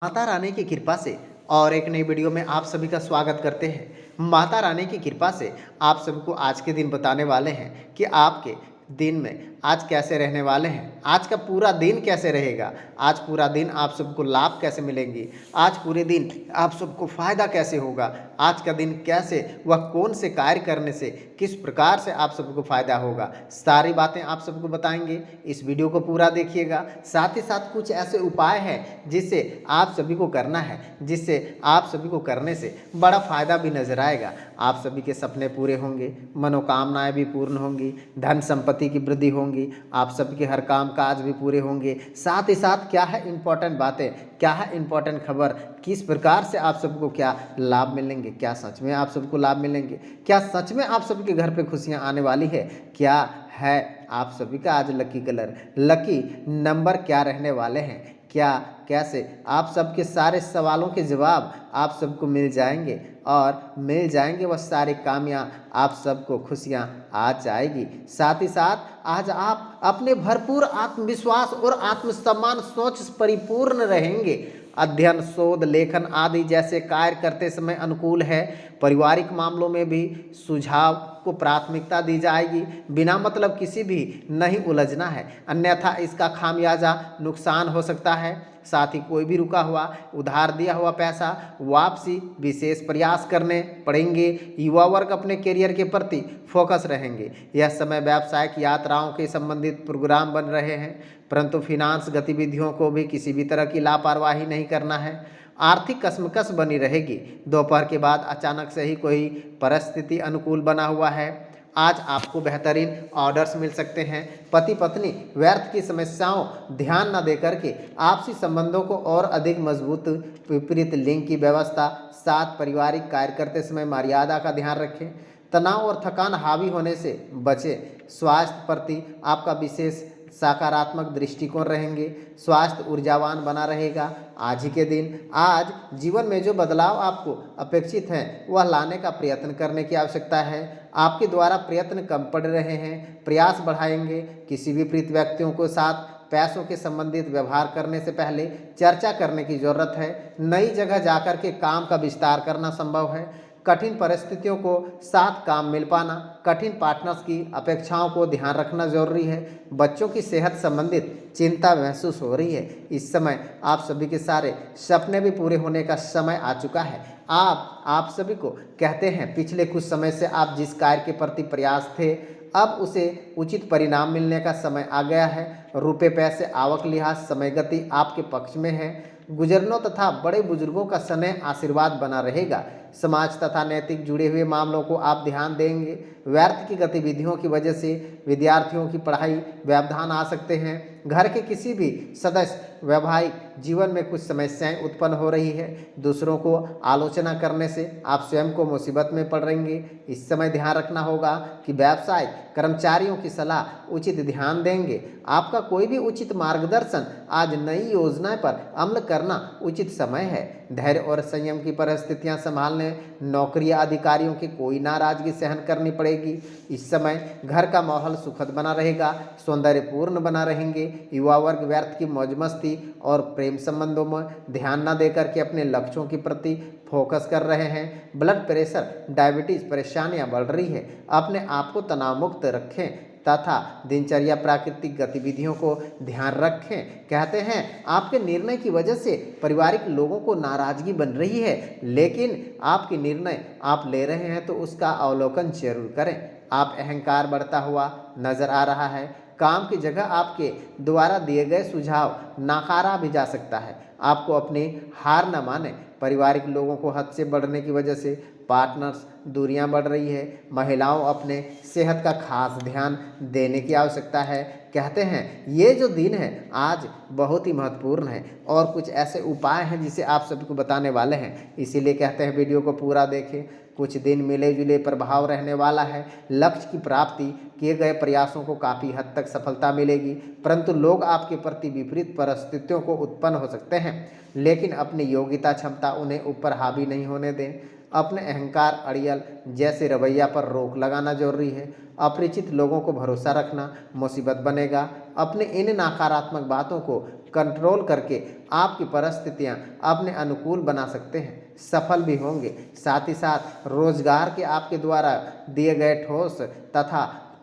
माता रानी की कृपा से और एक नई वीडियो में आप सभी का स्वागत करते हैं। माता रानी की कृपा से आप सबको आज के दिन बताने वाले हैं कि आपके दिन में आज कैसे रहने वाले हैं, आज का पूरा दिन कैसे रहेगा, आज पूरा दिन आप सबको लाभ कैसे मिलेंगी, आज पूरे दिन आप सबको फायदा कैसे होगा, आज का दिन कैसे वह कौन से कार्य करने से किस प्रकार से आप सबको फायदा होगा, सारी बातें आप सबको बताएंगे। इस वीडियो को पूरा देखिएगा। साथ ही साथ कुछ ऐसे उपाय हैं जिससे आप सभी को करना है, जिससे आप सभी को करने से बड़ा फायदा भी नजर आएगा। आप सभी के सपने पूरे होंगे, मनोकामनाएं भी पूर्ण होंगी, धन संपत्ति की वृद्धि होंगी, आप सबके हर काम काज भी पूरे होंगे। साथ ही साथ क्या है इंपॉर्टेंट बातें, क्या है इंपॉर्टेंट खबर, किस प्रकार से आप सबको क्या लाभ मिलेंगे, क्या सच में आप सबको लाभ मिलेंगे, क्या सच में आप सबके घर पे खुशियां आने वाली है, क्या है आप सभी का आज लकी कलर, लकी नंबर क्या रहने वाले हैं, क्या कैसे आप सबके सारे सवालों के जवाब आप सबको मिल जाएंगे और मिल जाएंगे वह सारे कामयां, आप सबको खुशियां आ जाएगी। साथ ही साथ आज आप अपने भरपूर आत्मविश्वास और आत्मसम्मान सोच परिपूर्ण रहेंगे। अध्ययन, शोध, लेखन आदि जैसे कार्य करते समय अनुकूल है। पारिवारिक मामलों में भी सुझाव को प्राथमिकता दी जाएगी। बिना मतलब किसी भी नहीं उलझना है, अन्यथा इसका खामियाजा नुकसान हो सकता है। साथ ही कोई भी रुका हुआ उधार दिया हुआ पैसा वापसी विशेष प्रयास करने पड़ेंगे। युवा वर्ग अपने करियर के प्रति फोकस रहेंगे। यह समय व्यावसायिक यात्राओं के संबंधित प्रोग्राम बन रहे हैं, परंतु फिनांस गतिविधियों को भी किसी भी तरह की लापरवाही नहीं करना है। आर्थिक कसमकस बनी रहेगी। दोपहर के बाद अचानक से ही कोई परिस्थिति अनुकूल बना हुआ है। आज आपको बेहतरीन ऑर्डर्स मिल सकते हैं। पति पत्नी व्यर्थ की समस्याओं ध्यान न देकर के आपसी संबंधों को और अधिक मजबूत, विपरीत लिंग की व्यवस्था। साथ पारिवारिक कार्य करते समय मर्यादा का ध्यान रखें। तनाव और थकान हावी होने से बचें। स्वास्थ्य प्रति आपका विशेष सकारात्मक दृष्टिकोण रहेंगे। स्वास्थ्य ऊर्जावान बना रहेगा। आज ही के दिन, आज जीवन में जो बदलाव आपको अपेक्षित हैं वह लाने का प्रयत्न करने की आवश्यकता है। आपके द्वारा प्रयत्न कम पड़ रहे हैं, प्रयास बढ़ाएंगे। किसी भी प्रीत व्यक्तियों के साथ पैसों के संबंधित व्यवहार करने से पहले चर्चा करने की जरूरत है। नई जगह जाकर के काम का विस्तार करना संभव है। कठिन परिस्थितियों को साथ काम मिल पाना, कठिन पार्टनर्स की अपेक्षाओं को ध्यान रखना जरूरी है। बच्चों की सेहत संबंधित चिंता महसूस हो रही है। इस समय आप सभी के सारे सपने भी पूरे होने का समय आ चुका है। आप सभी को कहते हैं, पिछले कुछ समय से आप जिस कार्य के प्रति प्रयास थे, अब उसे उचित परिणाम मिलने का समय आ गया है। रुपये पैसे आवक लिहाज समय गति आपके पक्ष में है। गुजरनों तथा बड़े बुजुर्गों का स्नेह आशीर्वाद बना रहेगा। समाज तथा नैतिक जुड़े हुए मामलों को आप ध्यान देंगे। व्यर्थ की गतिविधियों की वजह से विद्यार्थियों की पढ़ाई व्यवधान आ सकते हैं। घर के किसी भी सदस्य वैवाहिक जीवन में कुछ समस्याएं उत्पन्न हो रही है। दूसरों को आलोचना करने से आप स्वयं को मुसीबत में पड़ रहेंगे। इस समय ध्यान रखना होगा कि व्यवसाय कर्मचारियों की सलाह उचित ध्यान देंगे। आपका कोई भी उचित मार्गदर्शन, आज नई योजनाएं पर अमल करना उचित समय है। धैर्य और संयम की परिस्थितियां संभालने, नौकरी या अधिकारियों की कोई नाराजगी सहन करनी पड़ेगी। इस समय घर का माहौल सुखद बना रहेगा, सौंदर्यपूर्ण बना रहेंगे। युवा वर्ग व्यर्थ की मौज मस्ती और प्रेम संबंधों में ध्यान न देकर के अपने लक्ष्यों के प्रति फोकस कर रहे हैं। ब्लड प्रेशर, डायबिटीज परेशानियां बढ़ रही है। अपने आप को तनाव मुक्त रखें तथा दिनचर्या प्राकृतिक गतिविधियों को ध्यान रखें। कहते हैं, आपके निर्णय की वजह से पारिवारिक लोगों को नाराजगी बन रही है, लेकिन आपके निर्णय आप ले रहे हैं तो उसका अवलोकन जरूर करें। आप अहंकार बढ़ता हुआ नजर आ रहा है। काम की जगह आपके द्वारा दिए गए सुझाव नकारा भी जा सकता है। आपको अपनी हार न माने। पारिवारिक लोगों को हद से बढ़ने की वजह से पार्टनर्स दूरियां बढ़ रही है। महिलाओं अपने सेहत का खास ध्यान देने की आवश्यकता है। कहते हैं, ये जो दिन है आज बहुत ही महत्वपूर्ण है और कुछ ऐसे उपाय हैं जिसे आप सबको बताने वाले हैं। इसीलिए कहते हैं वीडियो को पूरा देखें। कुछ दिन मिले जुले प्रभाव रहने वाला है। लक्ष्य की प्राप्ति किए गए प्रयासों को काफ़ी हद तक सफलता मिलेगी, परंतु लोग आपके प्रति विपरीत परिस्थितियों को उत्पन्न हो सकते हैं, लेकिन अपनी योग्यता क्षमता उन्हें ऊपर हावी नहीं होने दें। अपने अहंकार, अड़ियल जैसे रवैया पर रोक लगाना जरूरी है। अपरिचित लोगों को भरोसा रखना मुसीबत बनेगा। अपने इन नकारात्मक बातों को कंट्रोल करके आपकी परिस्थितियां अपने अनुकूल बना सकते हैं, सफल भी होंगे। साथ ही साथ रोजगार के आपके द्वारा दिए गए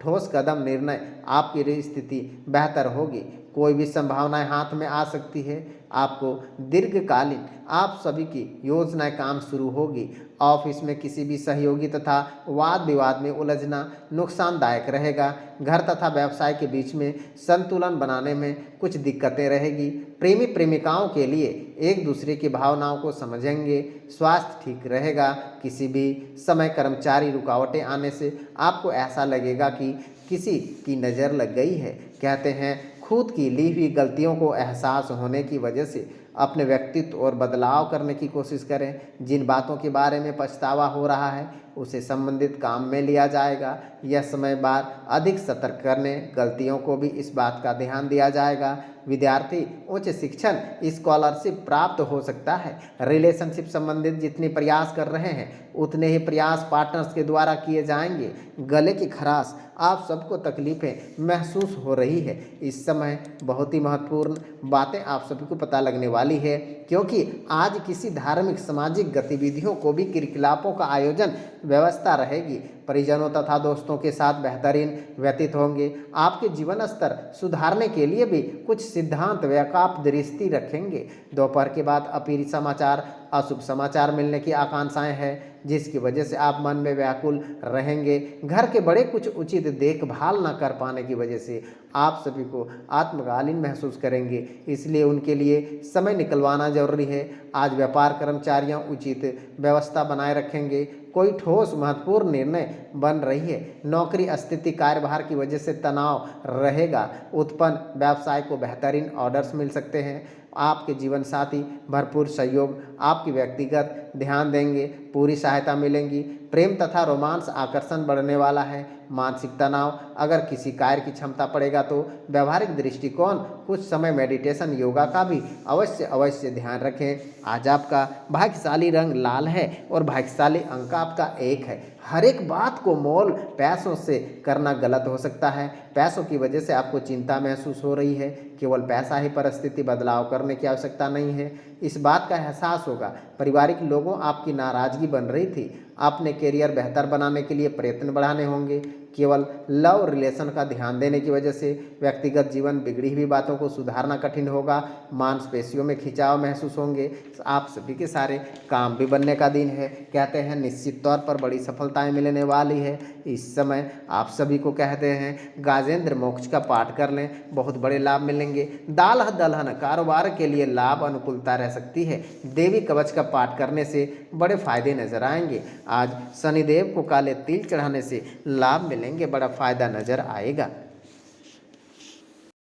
ठोस कदम निर्णय आपकी स्थिति बेहतर होगी। कोई भी संभावनाएं हाथ में आ सकती है। आपको दीर्घकालीन आप सभी की योजनाएं काम शुरू होगी। ऑफिस में किसी भी सहयोगी तथा वाद विवाद में उलझना नुकसानदायक रहेगा। घर तथा व्यवसाय के बीच में संतुलन बनाने में कुछ दिक्कतें रहेगी। प्रेमी प्रेमिकाओं के लिए एक दूसरे की भावनाओं को समझेंगे। स्वास्थ्य ठीक रहेगा। किसी भी समय कर्मचारी रुकावटें आने से आपको ऐसा लगेगा कि किसी की नज़र लग गई है। कहते हैं खुद की ली हुई गलतियों को एहसास होने की वजह से अपने व्यक्तित्व और बदलाव करने की कोशिश करें। जिन बातों के बारे में पछतावा हो रहा है उसे संबंधित काम में लिया जाएगा। यह समय बाद अधिक सतर्क करने गलतियों को भी इस बात का ध्यान दिया जाएगा। विद्यार्थी उच्च शिक्षण स्कॉलरशिप प्राप्त हो सकता है। रिलेशनशिप संबंधित जितने प्रयास कर रहे हैं उतने ही प्रयास पार्टनर्स के द्वारा किए जाएंगे। गले की खराश आप सबको तकलीफें महसूस हो रही है। इस समय बहुत ही महत्वपूर्ण बातें आप सभी को पता लगने वाली है, क्योंकि आज किसी धार्मिक सामाजिक गतिविधियों को भी क्रियाकलापों का आयोजन व्यवस्था रहेगी। परिजनों तथा दोस्तों के साथ बेहतरीन व्यतीत होंगे। आपके जीवन स्तर सुधारने के लिए भी कुछ सिद्धांत व्यापक दृष्टि रखेंगे। दोपहर के बाद अप्रिय समाचार अशुभ समाचार मिलने की आकांक्षाएं हैं, जिसकी वजह से आप मन में व्याकुल रहेंगे। घर के बड़े कुछ उचित देखभाल न कर पाने की वजह से आप सभी को आत्मग्लानि महसूस करेंगे, इसलिए उनके लिए समय निकलवाना जरूरी है। आज व्यापार कर्मचारियों उचित व्यवस्था बनाए रखेंगे। कोई ठोस महत्वपूर्ण निर्णय बन रही है। नौकरी स्थिति कार्यभार की वजह से तनाव रहेगा उत्पन्न। व्यवसाय को बेहतरीन ऑर्डर्स मिल सकते हैं। आपके जीवन साथी भरपूर सहयोग आपकी व्यक्तिगत ध्यान देंगे, पूरी सहायता मिलेंगी। प्रेम तथा रोमांस आकर्षण बढ़ने वाला है। मानसिक तनाव अगर किसी कार्य की क्षमता पड़ेगा तो व्यवहारिक दृष्टिकोण कुछ समय मेडिटेशन योगा का भी अवश्य ध्यान रखें। आज आपका भाग्यशाली रंग लाल है और भाग्यशाली अंक आपका 1 है। हर एक बात को मोल पैसों से करना गलत हो सकता है। पैसों की वजह से आपको चिंता महसूस हो रही है। केवल पैसा ही परिस्थिति बदलाव करने की आवश्यकता नहीं है। इस बात का एहसास होगा। पारिवारिक लोगों आपकी नाराजगी बन रही थी। अपने करियर बेहतर बनाने के लिए प्रयत्न बढ़ाने होंगे। केवल लव रिलेशन का ध्यान देने की वजह से व्यक्तिगत जीवन बिगड़ी हुई बातों को सुधारना कठिन होगा। मांसपेशियों में खिंचाव महसूस होंगे। आप सभी के सारे काम भी बनने का दिन है। कहते हैं निश्चित तौर पर बड़ी सफलताएं मिलने वाली है। इस समय आप सभी को कहते हैं गाजेंद्र मोक्ष का पाठ कर लें, बहुत बड़े लाभ मिलेंगे। दालह दलहन कारोबार के लिए लाभ अनुकूलता रह सकती है। देवी कवच का पाठ करने से बड़े फायदे नजर आएंगे। आज शनिदेव को काले तिल चढ़ाने से लाभ मिलेंगे, बड़ा फायदा नजर आएगा।